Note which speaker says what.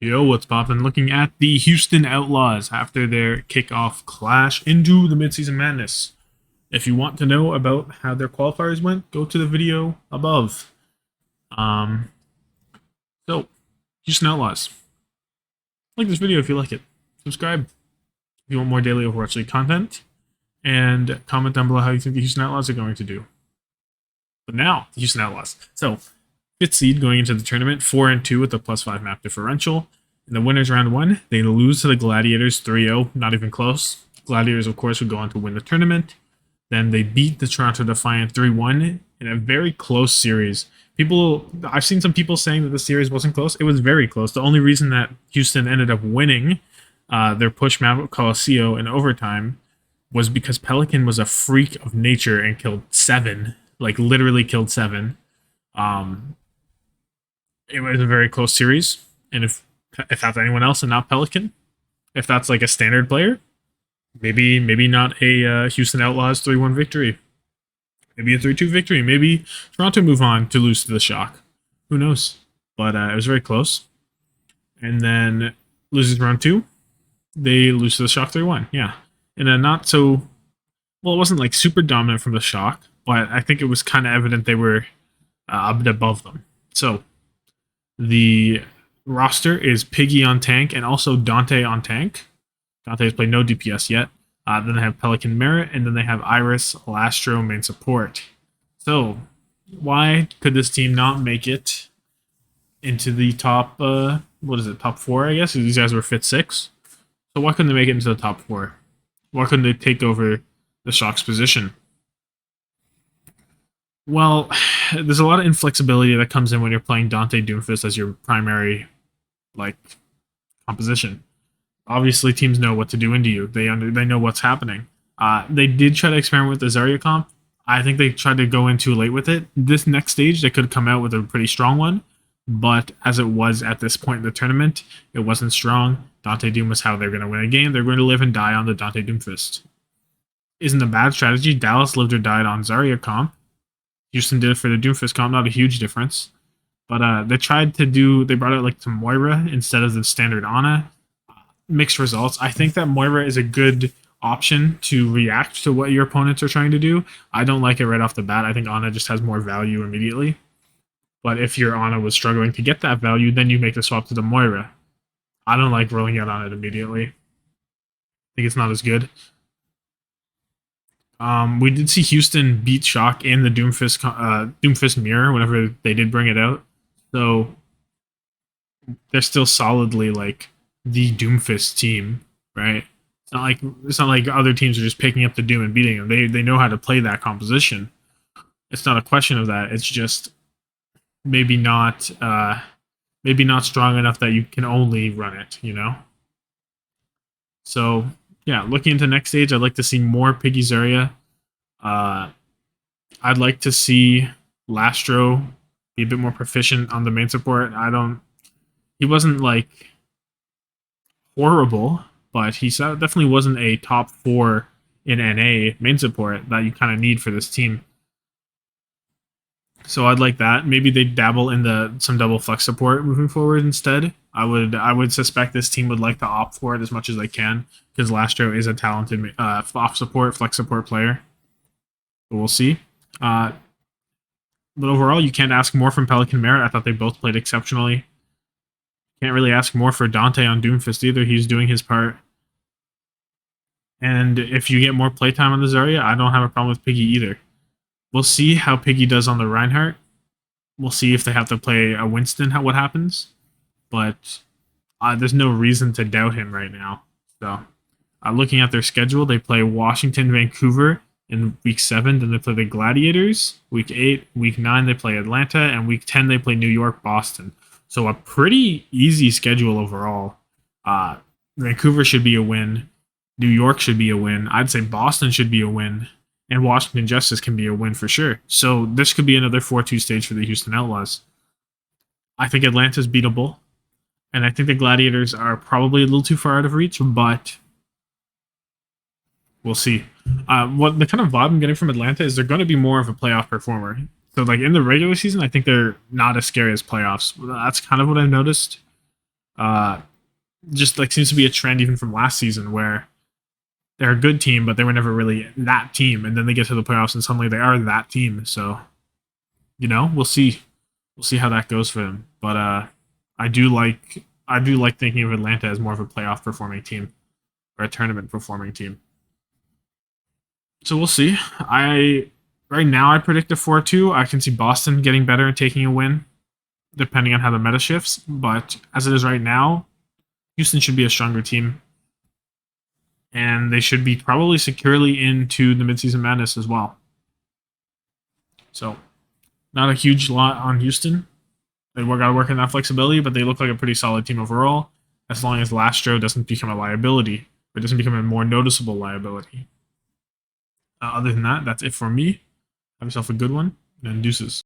Speaker 1: Yo, what's poppin'? Looking at the Houston Outlaws after their kickoff clash into the midseason madness. If you want to know about how their qualifiers went, go to the video above. Um, so, Houston Outlaws. Like this video if you like it. Subscribe if you want more daily Overwatch League content. And comment down below how you think the Houston Outlaws are going to do. But now, the Houston Outlaws. So, 5th seed going into the tournament, 4-2 with a +5 map differential. In the winners round 1, they lose to the Gladiators 3-0, not even close. Gladiators, of course, would go on to win the tournament. Then they beat the Toronto Defiant 3-1 in a very close series. I've seen some people saying that the series wasn't close. It was very close. The only reason that Houston ended up winning their push map at Colosseo in overtime was because Pelican was a freak of nature and killed 7, like literally killed 7. It was a very close series, and if that's anyone else and not Pelican, if that's like a standard player, maybe not a Houston Outlaws 3-1 victory, maybe a 3-2 victory, maybe Toronto move on to lose to the Shock. Who knows? But it was very close. And then loses round 2, they lose to the Shock 3-1. Yeah, in a not so well, it wasn't like super dominant from the Shock, but I think it was kind of evident they were a bit above them. So the roster is Piggy on tank and also Dante on tank. Dante has played no DPS yet. Then they have Pelican Merit, and then they have Iris, Lastro, main support. So, why could this team not make it into the top, top 4, I guess? These guys were fit 6. So why couldn't they make it into the top 4? Why couldn't they take over the Shock's position? Well, there's a lot of inflexibility that comes in when you're playing Dante Doomfist as your primary, composition. Obviously, teams know what to do into you. They know what's happening. They did try to experiment with the Zarya comp. I think they tried to go in too late with it. This next stage, they could come out with a pretty strong one, but as it was at this point in the tournament, it wasn't strong. Dante Doom was how they're going to win a game. They're going to live and die on the Dante Doomfist. Isn't a bad strategy. Dallas lived or died on Zarya comp. Houston did it for the Doomfist comp, not a huge difference. But they brought out some Moira instead of the standard Ana. Mixed results. I think that Moira is a good option to react to what your opponents are trying to do. I don't like it right off the bat. I think Ana just has more value immediately. But if your Ana was struggling to get that value, then you make the swap to the Moira. I don't like rolling out on it immediately. I think it's not as good. We did see Houston beat Shock in the Doomfist mirror whenever they did bring it out. So they're still solidly the Doomfist team, right? It's not like other teams are just picking up the Doom and beating them. They know how to play that composition. It's not a question of that. It's just maybe not strong enough that you can only run it, you know? So yeah, looking into next stage, I'd like to see more Piggy Zarya. I'd like to see Lastro be a bit more proficient on the main support. He wasn't horrible, but he definitely wasn't a top 4 in NA main support that you kind of need for this team. So I'd like that. Maybe they dabble in some double flex support moving forward instead. I would suspect this team would like to opt for it as much as they can because Lastro is a talented off support, flex support player. But we'll see. But overall, you can't ask more from Pelican Merit. I thought they both played exceptionally. Can't really ask more for Dante on Doomfist either. He's doing his part. And if you get more playtime on the Zarya, I don't have a problem with Piggy either. We'll see how Piggy does on the Reinhardt. We'll see if they have to play a Winston, what happens. But there's no reason to doubt him right now. So, looking at their schedule, they play Washington, Vancouver in week 7. Then they play the Gladiators. Week 8, week 9, they play Atlanta. And week 10, they play New York, Boston. So a pretty easy schedule overall. Vancouver should be a win. New York should be a win. I'd say Boston should be a win. And Washington Justice can be a win for sure. So this could be another 4-2 stage for the Houston Outlaws. I think Atlanta's beatable. And I think the Gladiators are probably a little too far out of reach, but we'll see. What the kind of vibe I'm getting from Atlanta is they're going to be more of a playoff performer. So in the regular season, I think they're not as scary as playoffs. That's kind of what I've noticed. Just like seems to be a trend even from last season where they're a good team, but they were never really that team, and then they get to the playoffs and suddenly they are that team. So we'll see. We'll see how that goes for them. But I do like thinking of Atlanta as more of a playoff performing team or a tournament performing team. So we'll see. Right now I predict a 4-2. I can see Boston getting better and taking a win, depending on how the meta shifts. But as it is right now, Houston should be a stronger team, and they should be probably securely into the midseason madness as well. So, not a huge lot on Houston. They got to work on that flexibility, but they look like a pretty solid team overall, as long as Lastro doesn't become a liability, or doesn't become a more noticeable liability. Other than that, that's it for me. Have yourself a good one, and deuces.